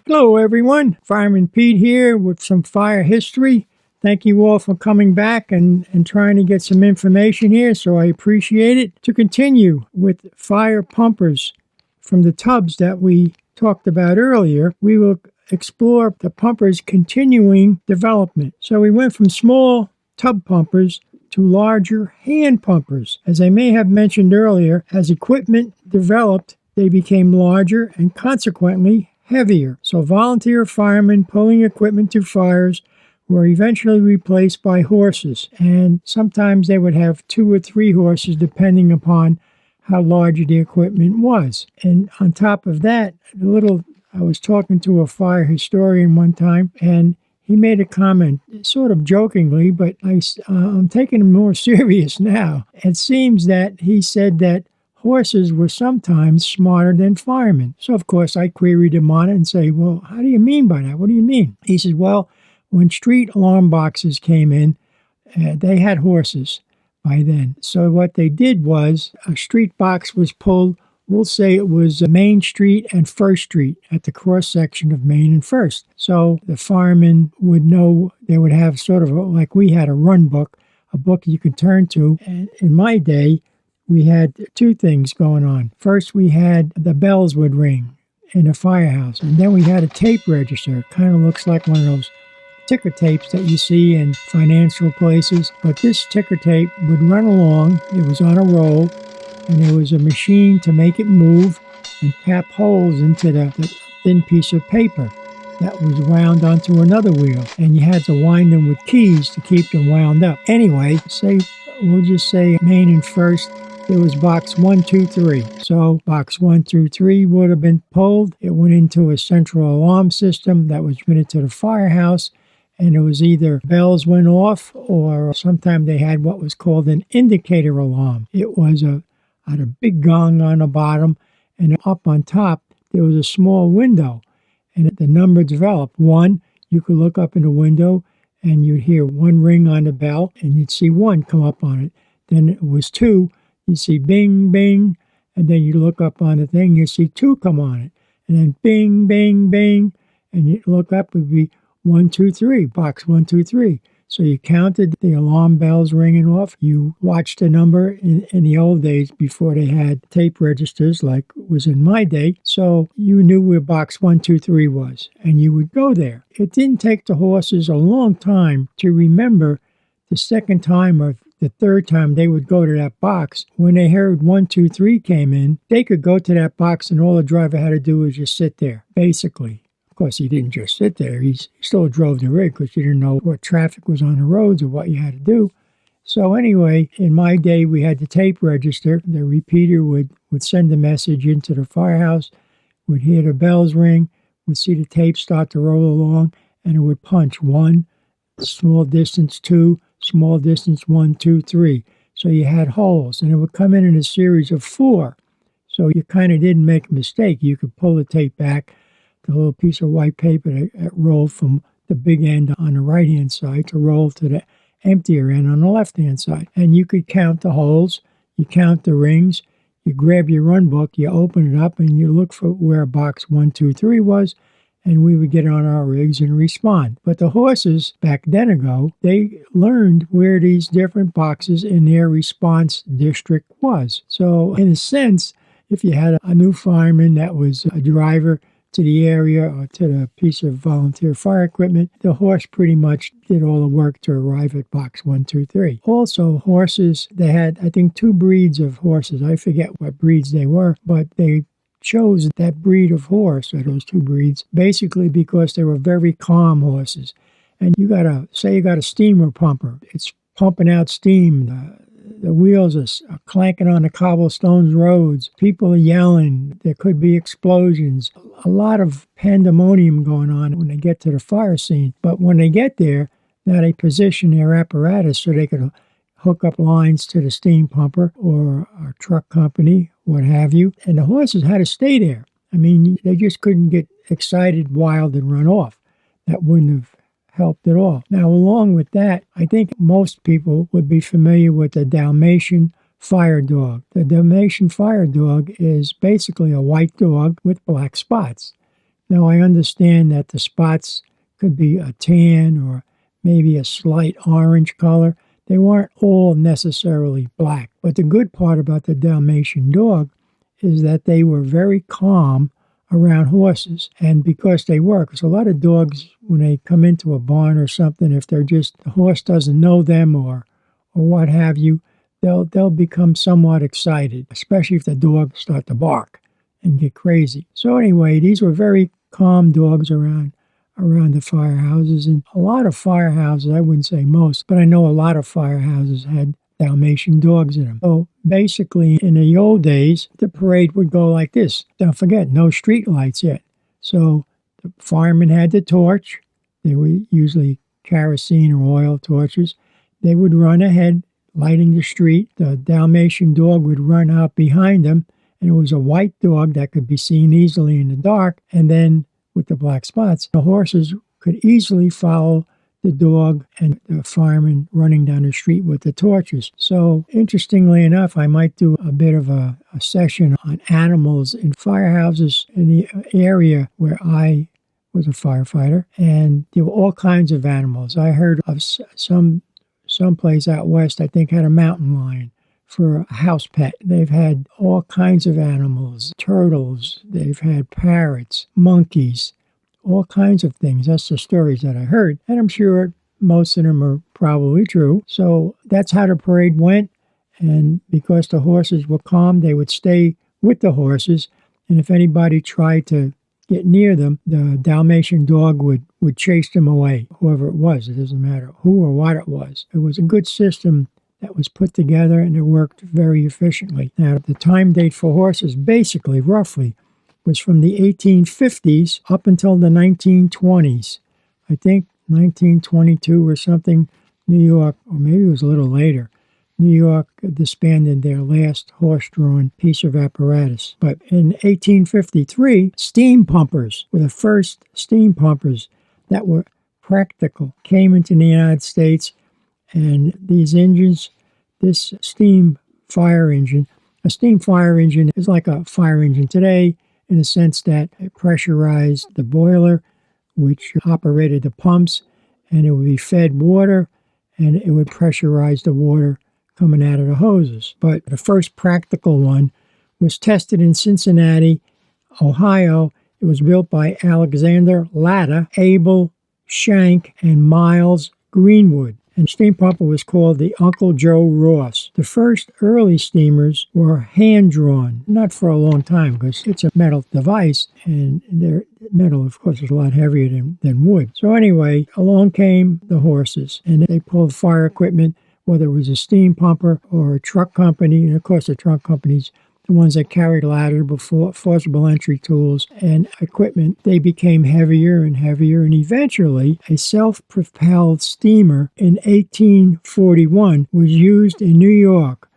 Hello everyone, Fireman Pete here with some fire history. Thank you all for coming back and trying to get some information here, so I appreciate it. To continue with fire pumpers from the tubs that we talked about earlier, we will explore the pumpers' continuing development. So we went from small tub pumpers to larger hand pumpers. As I may have mentioned earlier, as equipment developed, they became larger and consequently heavier. So volunteer firemen pulling equipment to fires were eventually replaced by horses, and sometimes they would have 2 or 3 horses depending upon how large the equipment was. And on top of that, I was talking to a fire historian one time, and he made a comment, sort of jokingly, but I'm taking him more serious now. It seems that he said that horses were sometimes smarter than firemen. So, of course, I queried him on it and say, well, how do you mean by that? What do you mean? He said, well, when street alarm boxes came in, they had horses by then. So what they did was a street box was pulled. We'll say it was Main Street and First Street at the cross section of Main and First. So the firemen would know, they would have sort of like we had a run book, a book you could turn to. And in my day, we had 2 things going on. First, we had the bells would ring in a firehouse, and then we had a tape register. It kind of looks like one of those ticker tapes that you see in financial places, but this ticker tape would run along. It was on a roll, and there was a machine to make it move and tap holes into the thin piece of paper that was wound onto another wheel, and you had to wind them with keys to keep them wound up. Anyway, we'll just say Main and First, there was box 1, 2, 3. So box 1 through 3 would have been pulled. It went into a central alarm system that was fitted to the firehouse, and it was either bells went off, or sometimes they had what was called an indicator alarm. It was had a big gong on the bottom, and up on top there was a small window, and the number developed. 1, you could look up in the window and you'd hear 1 ring on the bell, and you'd see 1 come up on it. Then it was 2, you see bing, bing, and then you look up on the thing, you see 2 come on it, and then bing, bing, bing, and you look up, it would be 1, 2, 3, box 1, 2, 3. So you counted the alarm bells ringing off. You watched the number in the old days before they had tape registers like was in my day. So you knew where box 1, 2, 3 was, and you would go there. It didn't take the horses a long time to remember the second time or the third time they would go to that box. When they heard 1, 2, 3 came in, they could go to that box, and all the driver had to do was just sit there, basically. Of course, he didn't just sit there. He still drove the rig because you didn't know what traffic was on the roads or what you had to do. So anyway, in my day, we had the tape register. The repeater would send the message into the firehouse, would hear the bells ring, would see the tape start to roll along, and it would punch 1, small distance 2, small distance 1, 2, 3. So you had holes, and it would come in a series of 4. So you kind of didn't make a mistake. You could pull the tape back, the little piece of white paper that rolled from the big end on the right-hand side to roll to the emptier end on the left-hand side. And you could count the holes, you count the rings, you grab your run book, you open it up, and you look for where box 1, 2, 3 was, and we would get on our rigs and respond. But the horses, back then ago, they learned where these different boxes in their response district was. So, in a sense, if you had a new fireman that was a driver to the area or to the piece of volunteer fire equipment, the horse pretty much did all the work to arrive at box 1, 2, 3. Also, horses, they had, I think, 2 breeds of horses. I forget what breeds they were, but they chose that breed of horse, or those 2 breeds, basically because they were very calm horses. And you got a steamer pumper. It's pumping out steam. The wheels are clanking on the cobblestones roads. People are yelling. There could be explosions. A lot of pandemonium going on when they get to the fire scene. But when they get there, now they position their apparatus so they could hook up lines to the steam pumper or a truck company, what have you. And the horses had to stay there. I mean, they just couldn't get excited, wild, and run off. That wouldn't have helped at all. Now, along with that, I think most people would be familiar with the Dalmation Fire Dog. The Dalmation Fire Dog is basically a white dog with black spots. Now, I understand that the spots could be a tan or maybe a slight orange color. They weren't all necessarily black. But the good part about the Dalmatian dog is that they were very calm around horses. And because they were, because a lot of dogs, when they come into a barn or something, if they're just, the horse doesn't know them or what have you, they'll become somewhat excited, especially if the dogs start to bark and get crazy. So anyway, these were very calm dogs around the firehouses. And a lot of firehouses, I wouldn't say most, but I know a lot of firehouses had Dalmatian dogs in them. So basically, in the old days, the parade would go like this. Don't forget, no street lights yet. So the firemen had the torch. They were usually kerosene or oil torches. They would run ahead, lighting the street. The Dalmatian dog would run out behind them, and it was a white dog that could be seen easily in the dark. And then with the black spots, the horses could easily follow the dog and the fireman running down the street with the torches. So interestingly enough, I might do a bit of a session on animals in firehouses in the area where I was a firefighter, and there were all kinds of animals. I heard of some place out west, I think, had a mountain lion for a house pet. They've had all kinds of animals, turtles, they've had parrots, monkeys, all kinds of things. That's the stories that I heard. And I'm sure most of them are probably true. So that's how the parade went. And because the horses were calm, they would stay with the horses. And if anybody tried to get near them, the Dalmatian dog would chase them away, whoever it was. It doesn't matter who or what it was. It was a good system that was put together, and it worked very efficiently. Now, the time date for horses, basically, roughly, was from the 1850s up until the 1920s. I think 1922 or something, New York, or maybe it was a little later, New York disbanded their last horse-drawn piece of apparatus. But in 1853, steam pumpers were the first steam pumpers that were practical, came into the United States, and these engines, this steam fire engine, a steam fire engine is like a fire engine today, in the sense that it pressurized the boiler, which operated the pumps, and it would be fed water, and it would pressurize the water coming out of the hoses. But the first practical one was tested in Cincinnati, Ohio. It was built by Alexander Latta, Abel Shank, and Miles Greenwood. And steam pumper was called the Uncle Joe Ross. The first early steamers were hand-drawn, not for a long time, because it's a metal device, and metal, of course, is a lot heavier than wood. So anyway, along came the horses, and they pulled fire equipment, whether it was a steam pumper or a truck company. And of course, the truck companies, the ones that carried ladder before, forcible entry tools and equipment, they became heavier and heavier, and eventually a self-propelled steamer in 1841 was used in New York,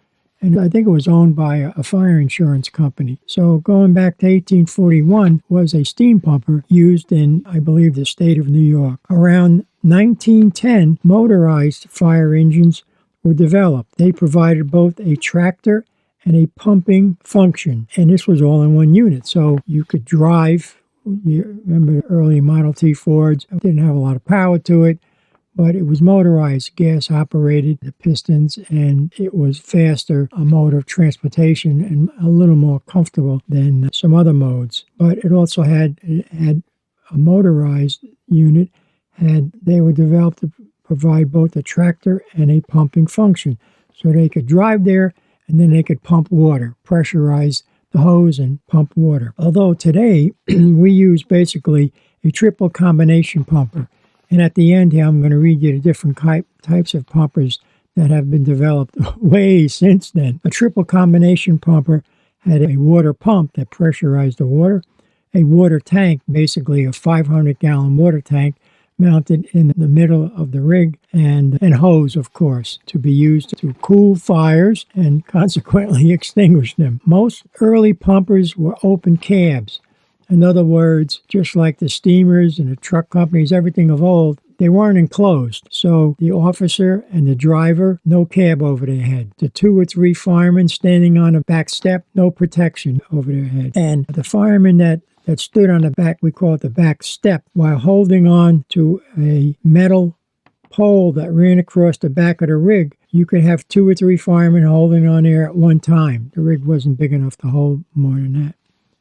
and I think it was owned by a fire insurance company. So going back to 1841 was a steam pumper used in, I believe, the state of New York. Around 1910, motorized fire engines were developed. They provided both a tractor and a pumping function. And this was all in one unit. So you could drive. You remember the early Model T Fords? It didn't have a lot of power to it, but it was motorized, gas operated, the pistons, and it was faster, a mode of transportation, and a little more comfortable than some other modes. But it also had a motorized unit. They were developed to provide both a tractor and a pumping function. So they could drive there, and then they could pump water, pressurize the hose and pump water. Although today, we use basically a triple combination pumper. And at the end here, I'm going to read you the different types of pumpers that have been developed way since then. A triple combination pumper had a water pump that pressurized the water, a water tank, basically a 500-gallon water tank, mounted in the middle of the rig, and hose, of course, to be used to cool fires and consequently extinguish them. Most early pumpers were open cabs. In other words, just like the steamers and the truck companies, everything of old, they weren't enclosed. So the officer and the driver, no cab over their head. The 2 or 3 firemen standing on a back step, no protection over their head. And the firemen that that stood on the back, we call it the back step, while holding on to a metal pole that ran across the back of the rig. You could have 2 or 3 firemen holding on there at one time. The rig wasn't big enough to hold more than that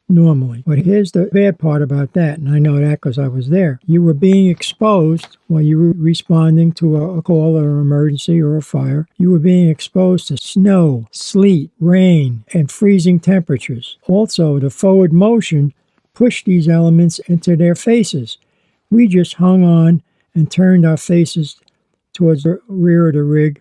normally. But here's the bad part about that, and I know that because I was there. You were being exposed while you were responding to a call or an emergency or a fire. You were being exposed to snow, sleet, rain, and freezing temperatures. Also, the forward motion pushed these elements into their faces. We just hung on and turned our faces towards the rear of the rig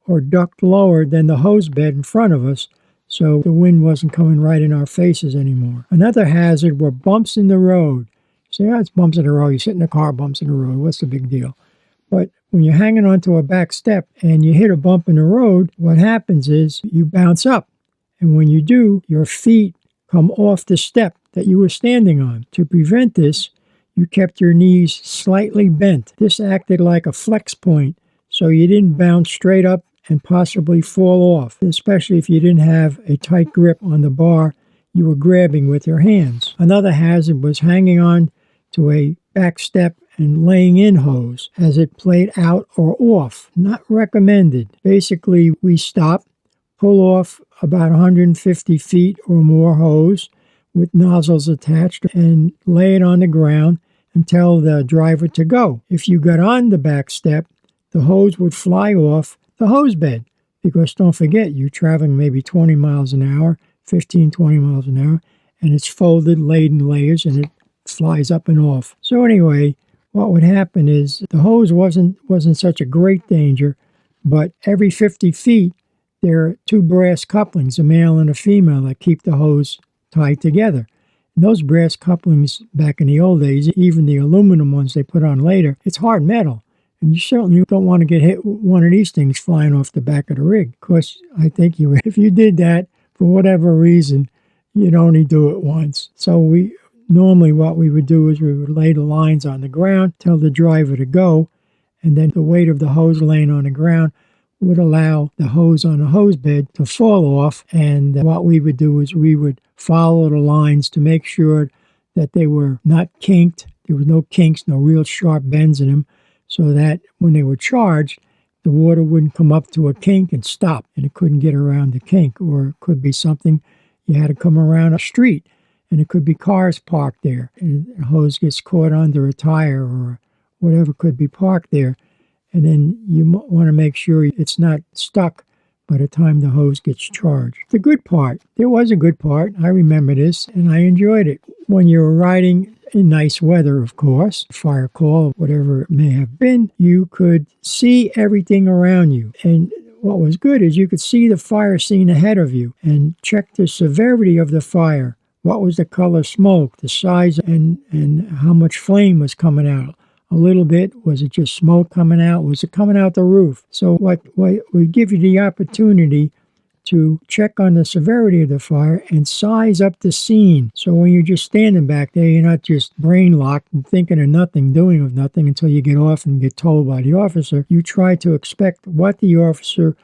or ducked lower than the hose bed in front of us, so the wind wasn't coming right in our faces anymore. Another hazard were bumps in the road. You say, it's bumps in the road. You sit in the car, bumps in the road. What's the big deal? But when you're hanging onto a back step and you hit a bump in the road, what happens is you bounce up. And when you do, your feet come off the step that you were standing on. To prevent this, you kept your knees slightly bent. This acted like a flex point, so you didn't bounce straight up and possibly fall off, especially if you didn't have a tight grip on the bar you were grabbing with your hands. Another hazard was hanging on to a back step and laying in hose as it played out or off. Not recommended. Basically, we stop, pull off about 150 feet or more hose with nozzles attached and lay it on the ground and tell the driver to go. If you got on the back step, the hose would fly off the hose bed, because don't forget, you're traveling maybe 20 miles an hour, 15, 20 miles an hour, and it's folded, laid in layers, and it flies up and off. So anyway, what would happen is the hose wasn't such a great danger, but every 50 feet, there are 2 brass couplings, a male and a female, that keep the hose tied together. And those brass couplings back in the old days, even the aluminum ones they put on later, it's hard metal. And you certainly don't want to get hit with one of these things flying off the back of the rig. Of course, I think if you did that, for whatever reason, you'd only do it once. So normally what we would do is we would lay the lines on the ground, tell the driver to go, and then the weight of the hose laying on the ground would allow the hose on the hose bed to fall off. And what we would do is we would follow the lines to make sure that they were not kinked. There were no kinks, no real sharp bends in them, so that when they were charged, the water wouldn't come up to a kink and stop, and it couldn't get around the kink. Or it could be something you had to come around a street, and it could be cars parked there, and the hose gets caught under a tire or whatever could be parked there. And then you want to make sure it's not stuck by the time the hose gets charged. The good part, there was a good part. I remember this, and I enjoyed it. When you were riding in nice weather, of course, fire call, whatever it may have been, you could see everything around you. And what was good is you could see the fire scene ahead of you and check the severity of the fire. What was the color smoke, the size, and how much flame was coming out. A little bit, was it just smoke coming out? Was it coming out the roof? So what would give you the opportunity to check on the severity of the fire and size up the scene. So when you're just standing back there, you're not just brain locked and thinking of nothing, doing of nothing until you get off and get told by the officer. You try to expect what the officer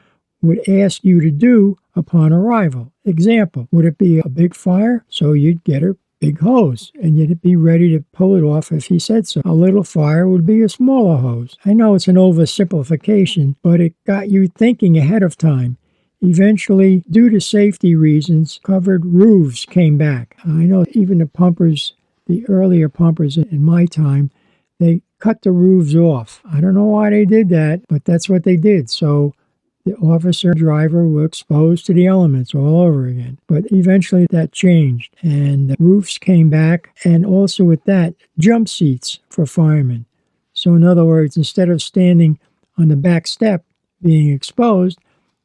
would ask you to do upon arrival. Example, would it be a big fire? So you'd get a big hose, and you'd be ready to pull it off if he said so. A little fire would be a smaller hose. I know it's an oversimplification, but it got you thinking ahead of time. Eventually, due to safety reasons, covered roofs came back. I know even the pumpers, the earlier pumpers in my time, they cut the roofs off. I don't know why they did that, but that's what they did. So the officer and driver were exposed to the elements all over again. But eventually that changed, and the roofs came back, and also with that, jump seats for firemen. So in other words, instead of standing on the back step being exposed,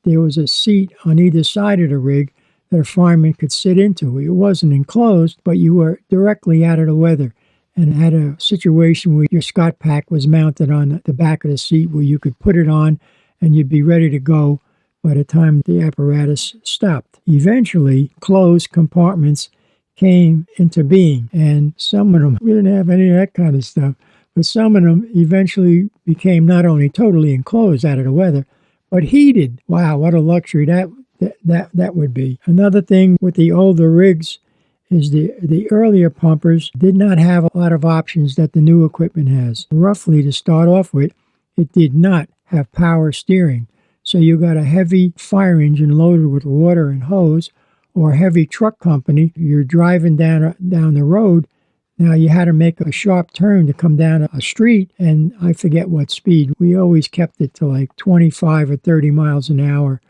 there was a seat on either side of the rig that a fireman could sit into. It wasn't enclosed, but you were directly out of the weather and had a situation where your Scott pack was mounted on the back of the seat where you could put it on and you'd be ready to go by the time the apparatus stopped. Eventually, closed compartments came into being, and some of them, we didn't have any of that kind of stuff, but some of them eventually became not only totally enclosed out of the weather, but heated. Wow, what a luxury that would be. Another thing with the older rigs is the earlier pumpers did not have a lot of options that the new equipment has. Roughly, to start off with, it did not have power steering. So you got a heavy fire engine loaded with water and hose, or a heavy truck company. You're driving down the road. Now you had to make a sharp turn to come down a street, and I forget what speed. We always kept it to like 25 or 30 miles an hour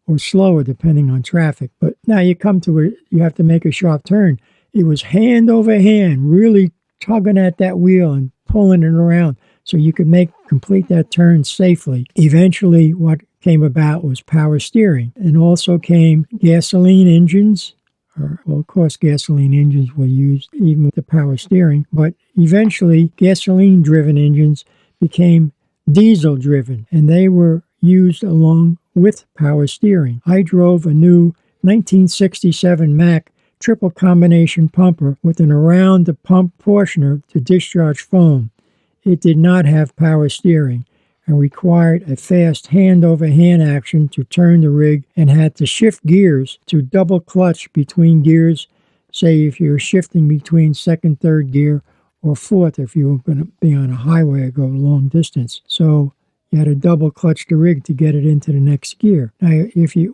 or slower depending on traffic. But now you come to it, you have to make a sharp turn. It was hand over hand, really tugging at that wheel and pulling it around so you could complete that turn safely. Eventually, what came about was power steering, and also came gasoline engines. Well, of course, gasoline engines were used even with the power steering, but eventually gasoline-driven engines became diesel-driven, and they were used along with power steering. I drove a new 1967 Mack triple combination pumper with an around-the-pump portioner to discharge foam. It did not have power steering and required a fast hand-over-hand action to turn the rig, and had to shift gears to double clutch between gears, say if you're shifting between second, third gear, or fourth if you were going to be on a highway or go a long distance. So you had to double clutch the rig to get it into the next gear. Now,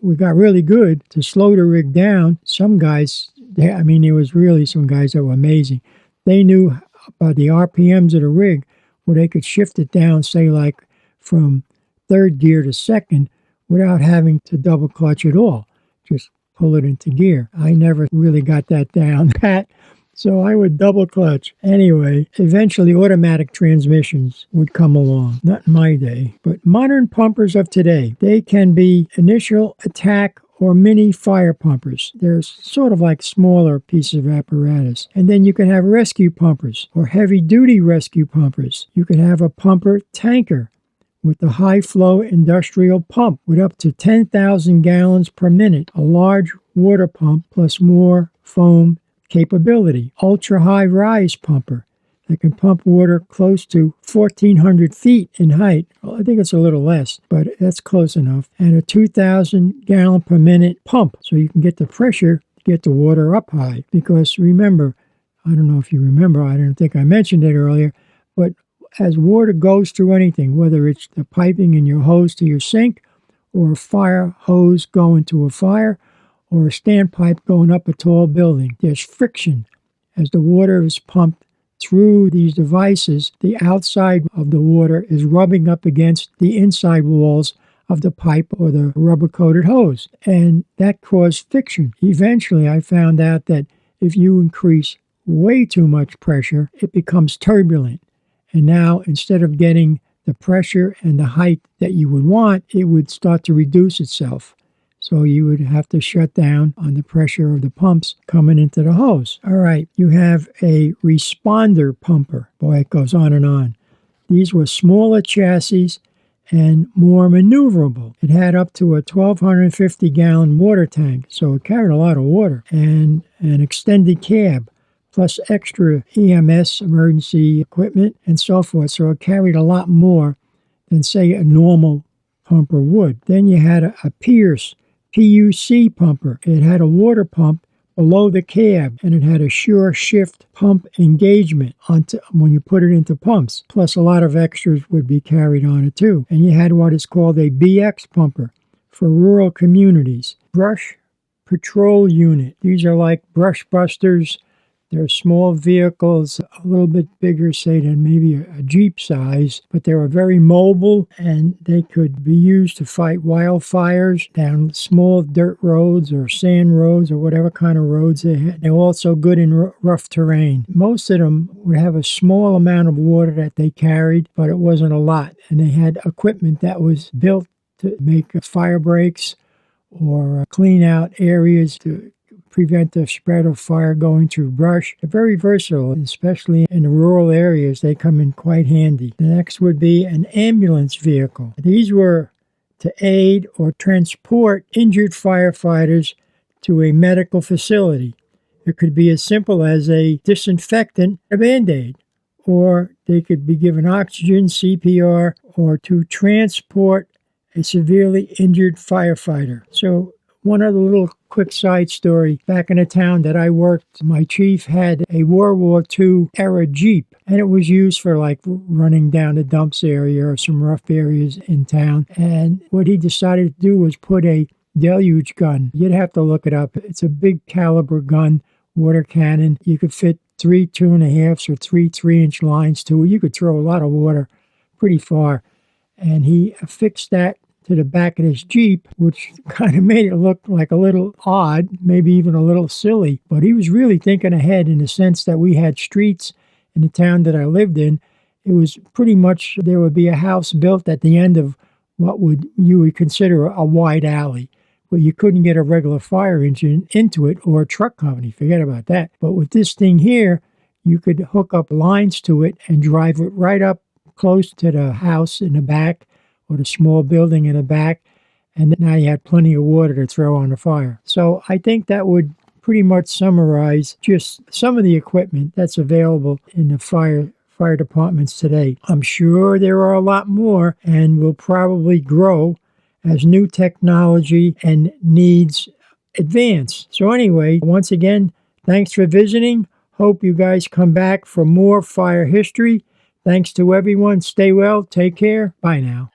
we got really good to slow the rig down. Some guys, there was really some guys that were amazing. They knew about the RPMs of the rig, where they could shift it down, say like from third gear to second, without having to double clutch at all. Just pull it into gear. I never really got that down pat, so I would double clutch. Anyway, eventually automatic transmissions would come along. Not in my day, but modern pumpers of today, they can be initial, attack, or mini fire pumpers. They're sort of like smaller pieces of apparatus. And then you can have rescue pumpers or heavy-duty rescue pumpers. You can have a pumper tanker with the high-flow industrial pump with up to 10,000 gallons per minute, a large water pump plus more foam capability. Ultra-high rise pumper that can pump water close to 1,400 feet in height. Well, I think it's a little less, but that's close enough. And a 2,000 gallon per minute pump, so you can get the pressure to get the water up high. Because remember, I don't know if you remember, I don't think I mentioned it earlier, but as water goes through anything, whether it's the piping in your hose to your sink, or a fire hose going to a fire, or a standpipe going up a tall building, there's friction. As the water is pumped through these devices, the outside of the water is rubbing up against the inside walls of the pipe or the rubber-coated hose, and that caused friction. Eventually, I found out that if you increase way too much pressure, it becomes turbulent. And now, instead of getting the pressure and the height that you would want, it would start to reduce itself. So you would have to shut down on the pressure of the pumps coming into the hose. All right, you have a responder pumper. Boy, it goes on and on. These were smaller chassis and more maneuverable. It had up to a 1,250-gallon water tank, so it carried a lot of water, and an extended cab, plus extra EMS emergency equipment and so forth. So it carried a lot more than, say, a normal pumper would. Then you had a Pierce PUC pumper. It had a water pump below the cab, and it had a sure shift pump engagement when you put it into pumps. Plus a lot of extras would be carried on it too. And you had what is called a BX pumper for rural communities. Brush Patrol Unit. These are like brush busters. They're small vehicles, a little bit bigger, say, than maybe a Jeep size, but they were very mobile, and they could be used to fight wildfires down small dirt roads or sand roads or whatever kind of roads they had. They're also good in rough terrain. Most of them would have a small amount of water that they carried, but it wasn't a lot, and they had equipment that was built to make fire breaks or clean out areas to prevent the spread of fire going through brush. They're very versatile, especially in the rural areas. They come in quite handy. The next would be an ambulance vehicle. These were to aid or transport injured firefighters to a medical facility. It could be as simple as a disinfectant, a Band-Aid, or they could be given oxygen, CPR, or to transport a severely injured firefighter. So One other little quick side story. Back in the town that I worked, my chief had a World War II era Jeep, and it was used for like running down the dumps area or some rough areas in town. And what he decided to do was put a deluge gun. You'd have to look it up. It's a big caliber gun, water cannon. You could fit 3 2.5 or 3 3-inch lines to it. You could throw a lot of water pretty far. And he affixed that to the back of his Jeep, which kind of made it look like a little odd, maybe even a little silly. But he was really thinking ahead in the sense that we had streets in the town that I lived in. It was pretty much, there would be a house built at the end of what you would consider a wide alley. But you couldn't get a regular fire engine into it or a truck company. Forget about that. But with this thing here, you could hook up lines to it and drive it right up close to the house in the back or the small building in the back, and now you had plenty of water to throw on the fire. So I think that would pretty much summarize just some of the equipment that's available in the fire departments today. I'm sure there are a lot more and will probably grow as new technology and needs advance. So anyway, once again, thanks for visiting. Hope you guys come back for more fire history. Thanks to everyone. Stay well. Take care. Bye now.